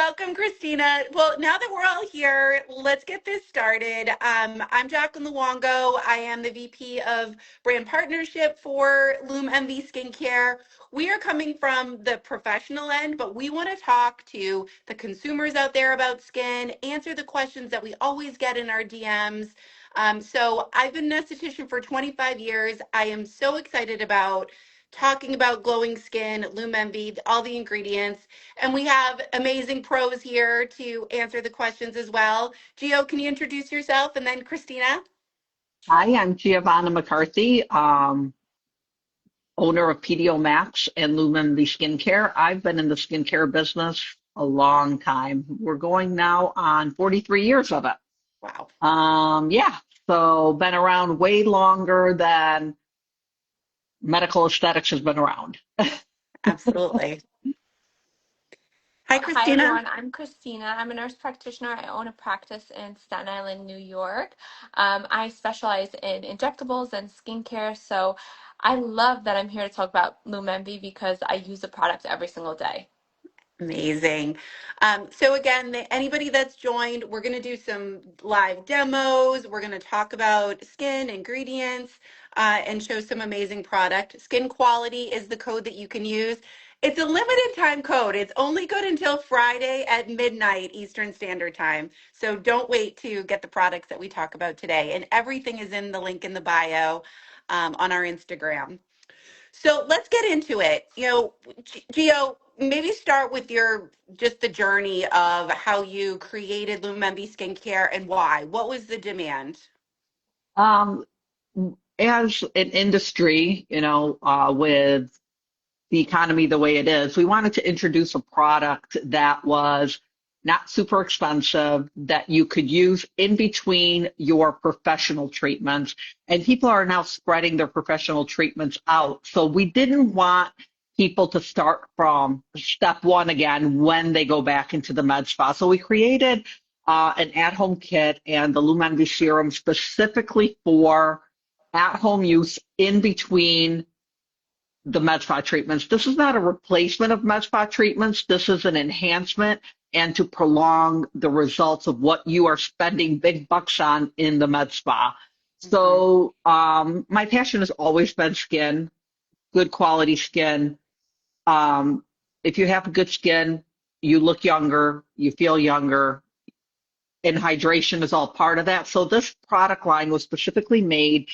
Welcome, Christina. Well, now that we're all here, let's get this started. I'm Jacqueline Luongo. I am the VP of Brand Partnership for LumEnvy Skincare. We are coming from the professional end, but we want to talk to the consumers out there about skin, answer the questions that we always get in our DMs. So I've been an esthetician for 25 years. I am so excited about talking about glowing skin, LumEnvy, all the ingredients. And we have amazing pros here to answer the questions as well. Gio, can you introduce yourself? And then Christina? Hi, I'm Giovanna McCarthy, owner of PDO Max and LumEnvy Skincare. I've been in the skincare business a long time. We're going now on 43 years of it. Wow. Yeah, so been around way longer than medical aesthetics has been around. Absolutely. Hi, Hi Christina. everyone, I'm Christina. I'm a nurse practitioner. I own a practice in Staten Island, New York. I specialize in injectables and skincare, so I love that I'm here to talk about LumEnvy because I use the product every single day. Amazing. So again, anybody that's joined, we're going to do some live demos. We're going to talk about skin ingredients and show some amazing product. Skin quality is the code that you can use. It's a limited time code. It's only good until Friday at midnight Eastern Standard Time. So don't wait to get the products that we talk about today. And everything is in the link in the bio on our Instagram. So let's get into it. Gio, maybe start with your just the journey of how you created LumEnvy Skincare and why. What was the demand? Um, as an industry, with the economy the way it is, we wanted to introduce a product that was not super expensive, that you could use in between your professional treatments. And people are now spreading their professional treatments out. So we didn't want people to start from step one again when they go back into the med spa. So we created an at-home kit and the LumEnvy serum specifically for at-home use in between the med spa treatments. This is not a replacement of med spa treatments. This is an enhancement and to prolong the results of what you are spending big bucks on in the med spa. Mhm. So my passion has always been skin, good quality skin. Um, if you have good skin, you look younger, you feel younger, and hydration is all part of that. So this product line was specifically made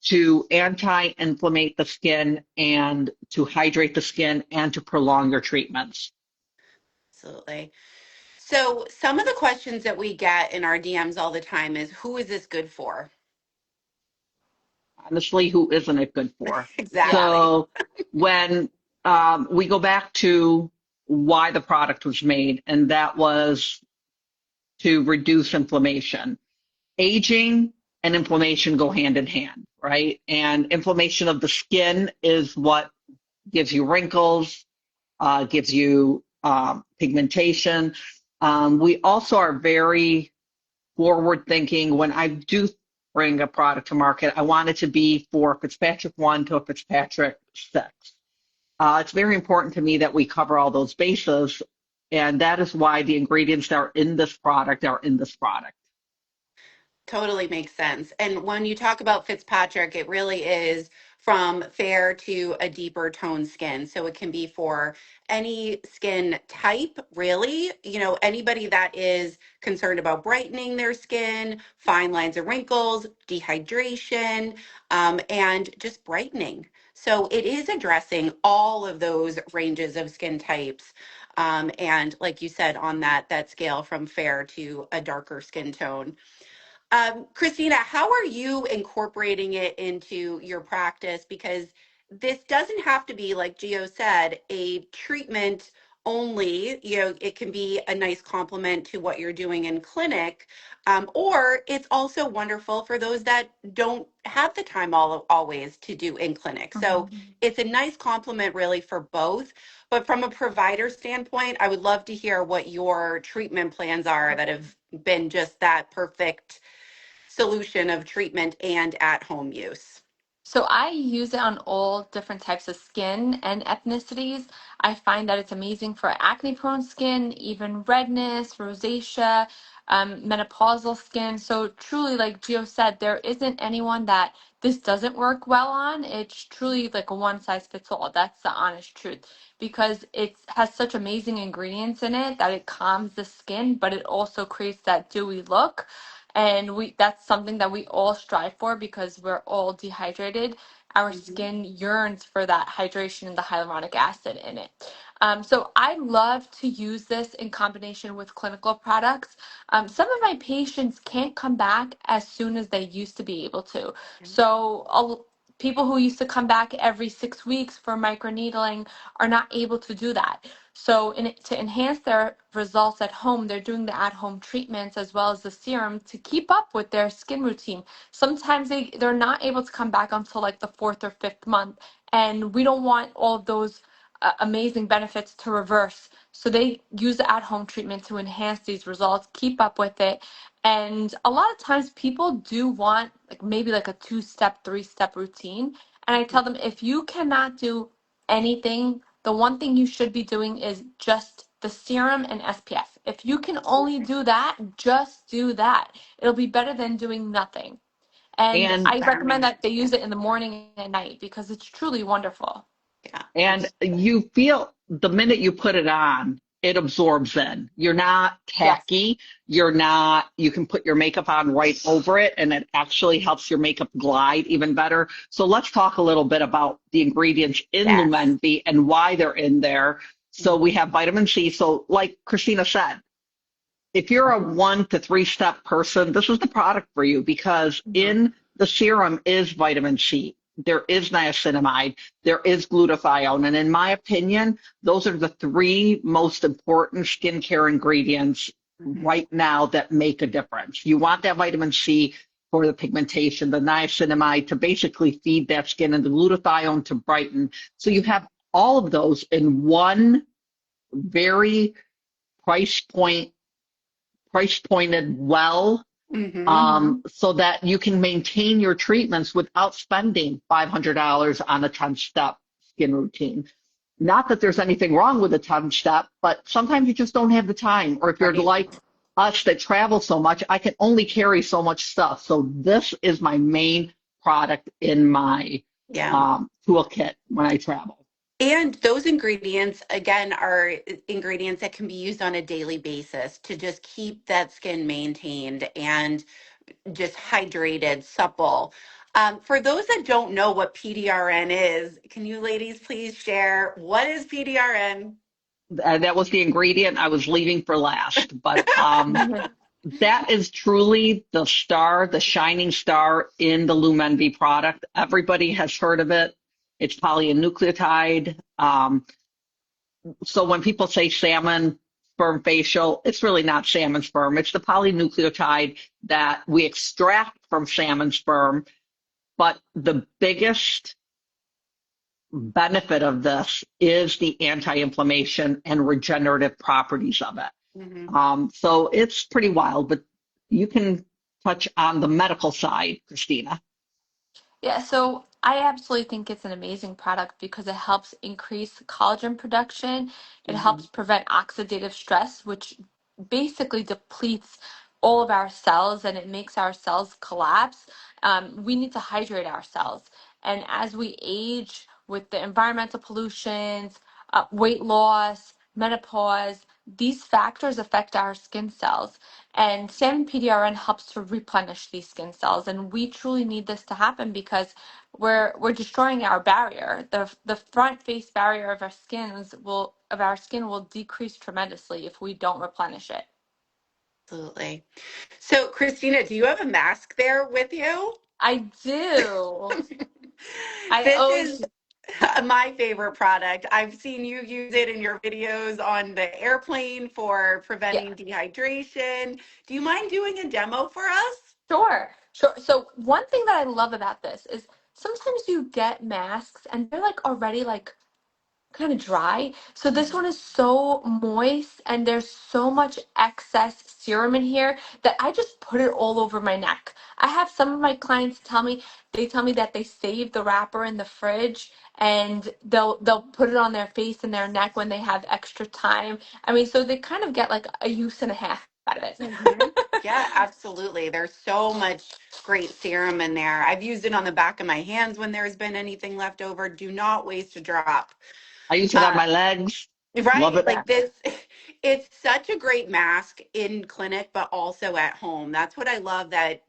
to anti-inflammate the skin and to hydrate the skin and to prolong your treatments. Absolutely. So some of the questions that we get in our DMs all the time is who is this good for? Honestly, who isn't it good for? Yeah. Exactly. So when we go back to why the product was made, and that was to reduce inflammation. Aging and inflammation go hand in hand, right? And inflammation of the skin is what gives you wrinkles, gives you pigmentation. We also are very forward thinking. When I do bring a product to market, I want it to be for Fitzpatrick 1 to a Fitzpatrick 6. It's very important to me that we cover all those bases, and that is why the ingredients that are in this product are in this product. Totally makes sense. And when you talk about Fitzpatrick, it really is from fair to a deeper tone skin. So it can be for any skin type, really. Anybody that is concerned about brightening their skin, fine lines and wrinkles, dehydration, and just brightening. So it is addressing all of those ranges of skin types. And like you said, on that scale from fair to a darker skin tone. Christina, how are you incorporating it into your practice? Because this doesn't have to be, like Gio said, a treatment only. It can be a nice complement to what you're doing in clinic, or it's also wonderful for those that don't have the time always to do in clinic. So Mhm. it's a nice complement, really, for both. But from a provider standpoint, I would love to hear what your treatment plans are that have been just that perfect solution of treatment and at home use. So I use it on all different types of skin and ethnicities. I find that it's amazing for acne prone skin, even redness, rosacea, menopausal skin. So truly, like Gio said, there isn't anyone that this doesn't work well on. It's truly like a one size fits all. That's the honest truth, because it has such amazing ingredients in it that it calms the skin, but it also creates that dewy look. And we that's something that we all strive for because we're all dehydrated. Our Mhm. skin yearns for that hydration and the hyaluronic acid in it. So I love to use this in combination with clinical products. Some of my patients can't come back as soon as they used to be able to. So people who used to come back every 6 weeks for microneedling are not able to do that. So to enhance their results at home, they're doing the at-home treatments as well as the serum to keep up with their skin routine. Sometimes they're not able to come back until like the fourth or fifth month, and we don't want all of those amazing benefits to reverse. So they use the at-home treatment to enhance these results, keep up with it. And a lot of times people do want like maybe like a two-step, three-step routine. And I tell them if you cannot do anything, the one thing you should be doing is just the serum and SPF. If you can only do that, just do that. It'll be better than doing nothing. And And I recommend that they use it in the morning and night because it's truly wonderful. Yeah, And you feel the minute you put it on, it absorbs in. You're not Yes. tacky. You can put your makeup on right over it, and it actually helps your makeup glide even better. So let's talk a little bit about the ingredients in yes. LumEnvy and why they're in there. So we have vitamin C. So, like Christina said, if you're a 1 to 3 step person, this is the product for you because Mhm. in the serum is vitamin C. There is niacinamide, there is glutathione, and in my opinion, those are the three most important skincare ingredients Mhm. right now that make a difference. You want that vitamin C for the pigmentation, the niacinamide to basically feed that skin, and the glutathione to brighten. So you have all of those in one very price point price pointed well, Mhm. so that you can maintain your treatments without spending $500 on a 10-step skin routine. Not that there's anything wrong with a 10-step, but sometimes you just don't have the time. Or if you're Right. like us that travel so much, I can only carry so much stuff. So this is my main product in my Yeah. toolkit when I travel. And those ingredients, again, are ingredients that can be used on a daily basis to just keep that skin maintained and just hydrated, supple. For those that don't know what PDRN is, can you ladies please share what is PDRN? That was the ingredient I was leaving for last, but that is truly the star, the shining star in the LumEnvy product. Everybody has heard of it. It's polynucleotide. So when people say salmon sperm facial, it's really not salmon sperm. It's the polynucleotide that we extract from salmon sperm. But the biggest benefit of this is the anti-inflammation and regenerative properties of it. Mhm. So it's pretty wild, but you can touch on the medical side, Christina. Yeah, so I absolutely think it's an amazing product because it helps increase collagen production. It Mhm. helps prevent oxidative stress, which basically depletes all of our cells and it makes our cells collapse. We need to hydrate our cells. And as we age with the environmental pollutions, weight loss, menopause, these factors affect our skin cells. And salmon PDRN helps to replenish these skin cells, and we truly need this to happen because we're destroying our barrier. The front face barrier of our skin will decrease tremendously if we don't replenish it. Absolutely. So, Christina, do you have a mask there with you? I do. I This always is my favorite product. I've seen you use it in your videos on the airplane for yeah. preventing dehydration. Do you mind doing a demo for us? Sure, sure. So one thing that I love about this is sometimes you get masks and they're like already like kind of dry. So this one is so moist and there's so much excess serum in here that I just put it all over my neck. I have some of my clients tell me that they save the wrapper in the fridge and they'll put it on their face and their neck when they have extra time. I mean, so they kind of get like a use and a half out of it. Hmm. Yeah, absolutely. There's so much great serum in there. I've used it on the back of my hands when there's been anything left over. Do not waste a drop. I use it on Uh, my legs. Love Right? it. Like this, it's such a great mask in clinic, but also at home. That's what I love that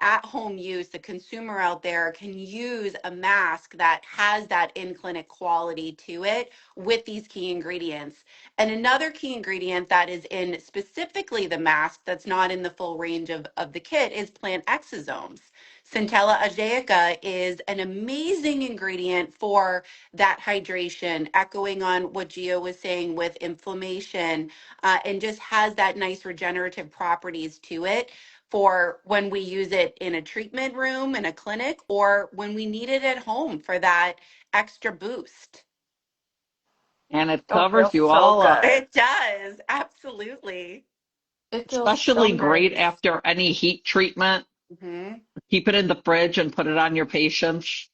at home use, the consumer out there can use a mask that has that in clinic quality to it with these key ingredients. And another key ingredient that is in specifically the mask that's not in the full range of the kit is plant exosomes. Centella ajeica is an amazing ingredient for that hydration, echoing on what Gio was saying with inflammation, and just has that nice regenerative properties to it for when we use it in a treatment room, in a clinic, or when we need it at home for that extra boost. And it Oh, it covers feels you so all up. good. It does, absolutely. It feels so Especially great nice. after any heat treatment. Hmm. Keep it in the fridge and put it on your patients.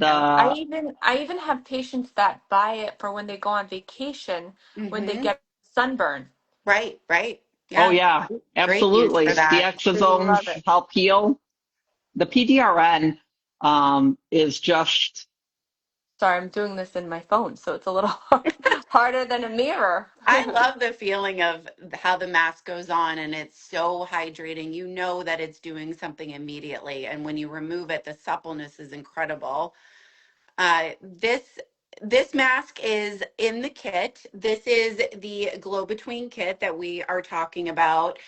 Yep. The I even have patients that buy it for when they go on vacation when they Hmm. get sunburn. Right, right. Oh Yeah. yeah, Great use for absolutely. The that. They love exosomes it. help heal. The PDRN is just Sorry, I'm doing this in my phone, so it's a little harder than a mirror. I love the feeling of how the mask goes on and it's so hydrating. You know that it's doing something immediately. And when you remove it, the suppleness is incredible. This mask is in the kit. This is the Glow Between kit that we are talking about.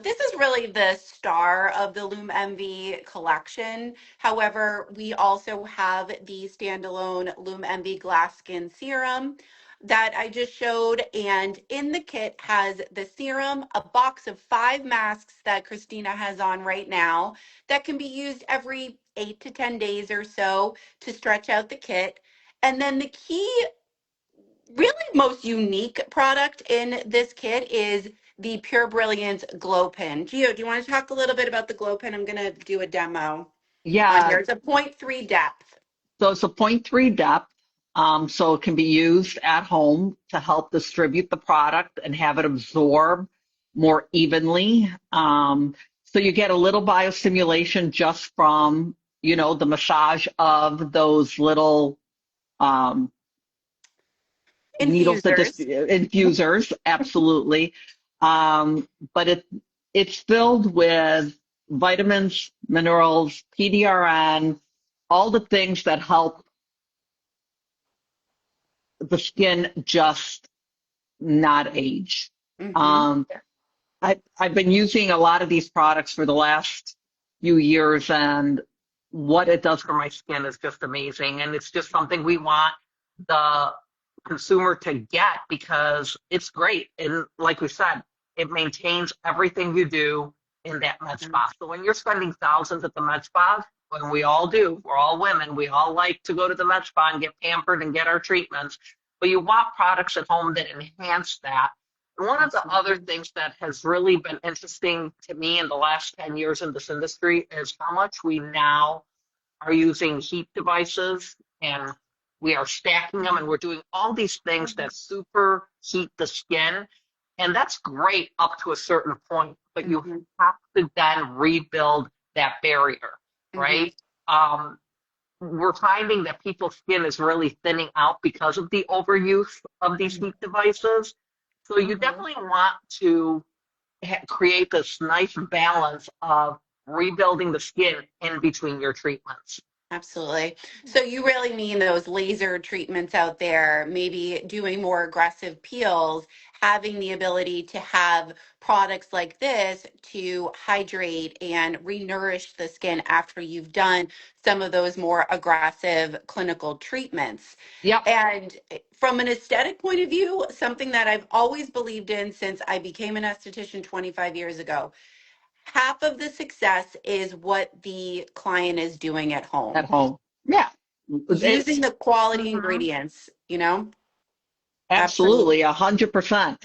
This is really the star of the LumEnvy collection. However, we also have the standalone LumEnvy Glass Skin Serum that I just showed. And in the kit has the serum, a box of 5 masks that Christina has on right now that can be used every 8 to 10 days or so to stretch out the kit. And then the key, really most unique product in this kit is the Pure Brilliance Glow Pin. Gio, do you want to talk a little bit about the Glow Pin? I'm going to do a demo on yeah. here. It's a 0.3 depth. So it's a point 0.3 depth. So it can be used at home to help distribute the product and have it absorb more evenly. So you get a little biostimulation just from, the massage of those little um, needles that Infusers. infusers, absolutely. But it's filled with vitamins, minerals, PDRN, all the things that help the skin just not age. Hmm. Um, I've been using a lot of these products for the last few years, and what it does for my skin is just amazing. And it's just something we want the consumer to get because it's great. And like we said, it maintains everything you do in that med spa. So when you're spending thousands at the med spa, when we all do, we're all women, we all like to go to the med spa and get pampered and get our treatments. But you want products at home that enhance that. One of the other Absolutely. things that has really been interesting to me in the last 10 years in this industry is how much we now are using heat devices and we are stacking them and we're doing all these things that super heat the skin. And that's great up to a certain point, but you Hmm. have to then rebuild that barrier, Hmm. right? Um, we're finding that people's skin is really thinning out because of the overuse of these heat devices. So you Hmm. definitely want to create this nice balance of rebuilding the skin in between your treatments. Absolutely. So you really mean those laser treatments out there, maybe doing more aggressive peels, having the ability to have products like this to hydrate and re-nourish the skin after you've done some of those more aggressive clinical treatments. Yep, And from an aesthetic point of view, something that I've always believed in since I became an esthetician 25 years ago, half of the success is what the client is doing at at home. home. Yeah, using It's the quality Mm-hmm. ingredients, you know? absolutely Absolutely. 100%.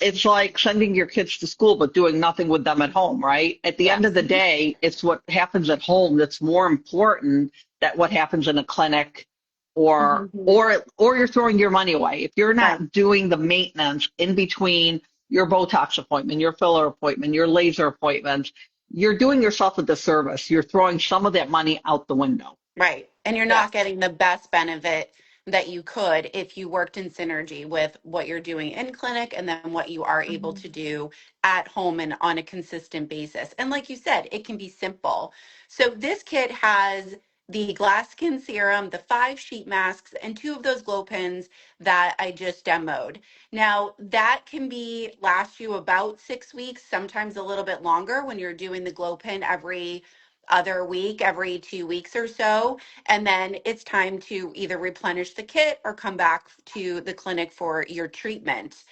It's like sending your kids to school but doing nothing with them at home, right? At the end of Yes. the day, it's what happens at home that's more important than what happens in a clinic, or Mm-hmm. or you're throwing your money away. If you're Right. not doing the maintenance in between your Botox appointment, your filler appointment, your laser appointments, you're doing yourself a disservice. You're throwing some of that money out the window. Right. And you're Yes. not getting the best benefit that you could if you worked in synergy with what you're doing in clinic and then what you are able Mm-hmm. to do at home and on a consistent basis. And like you said, it can be simple. So this kit has the glass skin serum, the 5 sheet masks, and 2 of those glow pins that I just demoed. Now, that can be last you about 6 weeks, sometimes a little bit longer when you're doing the glow pin every other week, every 2 weeks or so. And then it's time to either replenish the kit or come back to the clinic for your treatment.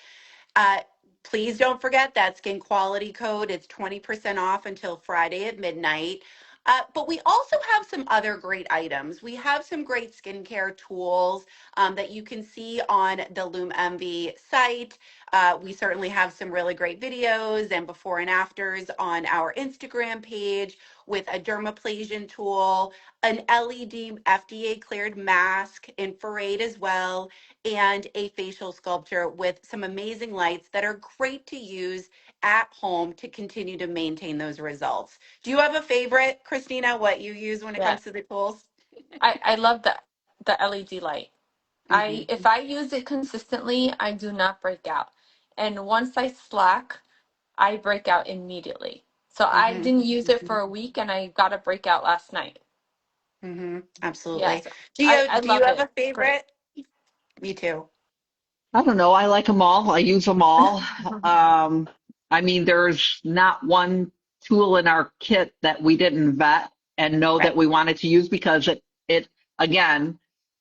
Uh, Please don't forget that skin quality code. It's 20% off until Friday at midnight. But we also have some other great items. We have some great skincare tools that you can see on the LumEnvy site. We certainly have some really great videos and before and afters on our Instagram page with a dermaplasion tool, an LED FDA cleared mask, infrared as well, and a facial sculpture with some amazing lights that are great to use at home to continue to maintain those results. Do you have a favorite, Christina, what you use when it comes Yes. to the tools? I love the LED light. Hmm. If I use it consistently, I do not break out. And once I slack, I break out immediately. So I Hmm. didn't use it for a week and I got a breakout last night. Hmm. Absolutely. Yes. Gio, I do you love have it. a It's great. favorite? Me too. I don't know. I like them all. I use them all. Um, I mean, there's not one tool in our kit that we didn't vet and know that Right. we wanted to use because it again,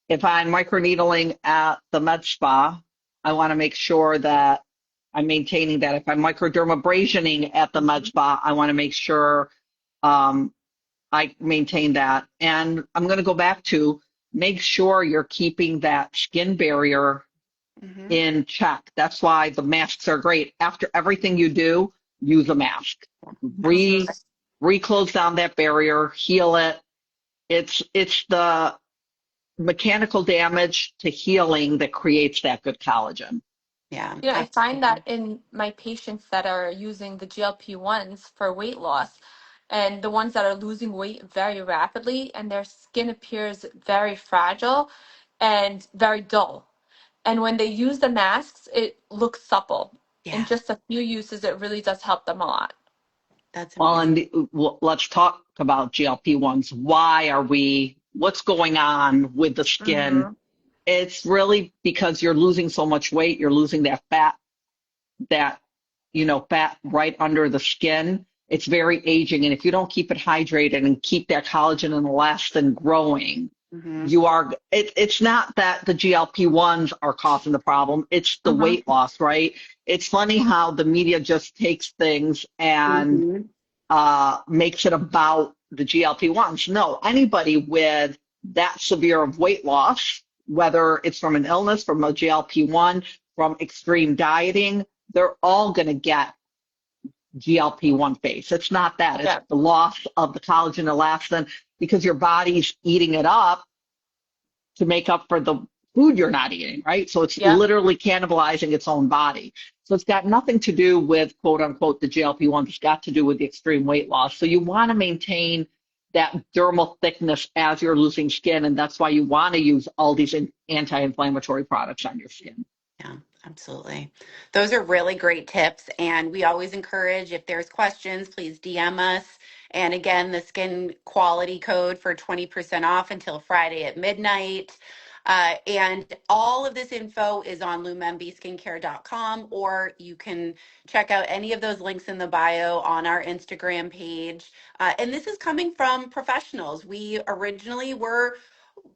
if I'm microneedling at the med spa, I want to make sure that I'm maintaining that. If I'm microdermabrasioning at the med Mhm. spa, I want to make sure um, I maintain that. And I'm going to go back to make sure you're keeping that skin barrier Hmm. in check. That's why the masks are great. After everything you do, use a mask. Mhm. Re Reclose down that barrier, heal it. It's the mechanical damage to healing that creates that good collagen. Yeah, I find absolutely. that in my patients that are using the GLP-1s for weight loss and the ones that are losing weight very rapidly and their skin appears very fragile and very dull. And when they use the masks, it looks supple. In Yeah, just a few uses, it really does help them a lot. that's Well, amazing. let's talk about GLP-1s. What's going on with the skin? Mm-hmm. It's really because you're losing so much weight, you're losing that fat right under the skin. It's very aging. And if you don't keep it hydrated and keep that collagen and elastin growing, Hmm. it's not that the GLP-1s are causing the problem. It's the Mm-hmm. weight loss, right? It's funny how the media just takes things and Hmm. makes it about the GLP-1s. No, anybody with that severe of weight loss, whether it's from an illness, from a GLP-1, from extreme dieting, they're all going to get GLP-1 face. It's not that. It's Yeah. the loss of the collagen elastin because your body's eating it up to make up for the food you're not eating, right? So it's Yep. literally cannibalizing its own body. So it's got nothing to do with quote unquote the GLP-1. It's got to do with the extreme weight loss. So you want to maintain that dermal thickness as you're losing skin, and that's why you want to use all these anti-inflammatory products on your skin. Yeah, absolutely. Those are really great tips. And we always encourage if there's questions, please DM us. And again, the skin quality code for 20% off until Friday at midnight. And all of this info is on lumenvyskincare.com, or you can check out any of those links in the bio on our Instagram page. And this is coming from professionals. We originally were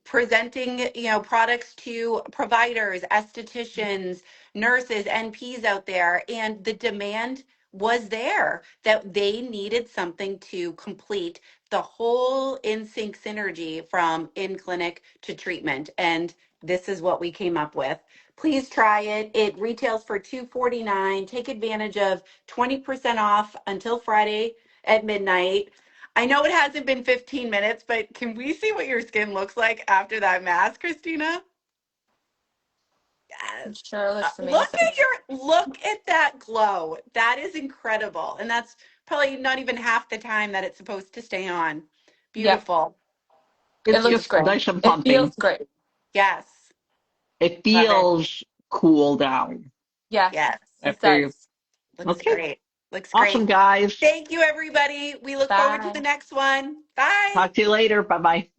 presenting, products to providers, estheticians, nurses, NPs out there, and the demand was there that they needed something to complete the whole in sync synergy from in clinic to treatment. And this is what we came up with. Please try it. It retails for $249. Take advantage of 20% off until Friday at midnight. I know it hasn't been 15 minutes, but can we see what your skin looks like after that mask, Christina? Yes. It sure looks Look amazing. at look at that glow. That is incredible. And that's probably not even half the time that it's supposed to stay on. Yep, Beautiful. it It's looks just great. Beautiful. nice and It pumping. feels great. Yes. It Love it. feels cool down Yes, Yes. it after you. does. Looks Okay. great. Looks Awesome, great. guys. Thank you, everybody. We look forward to the Bye. next one. Bye. Talk to you later. Bye bye.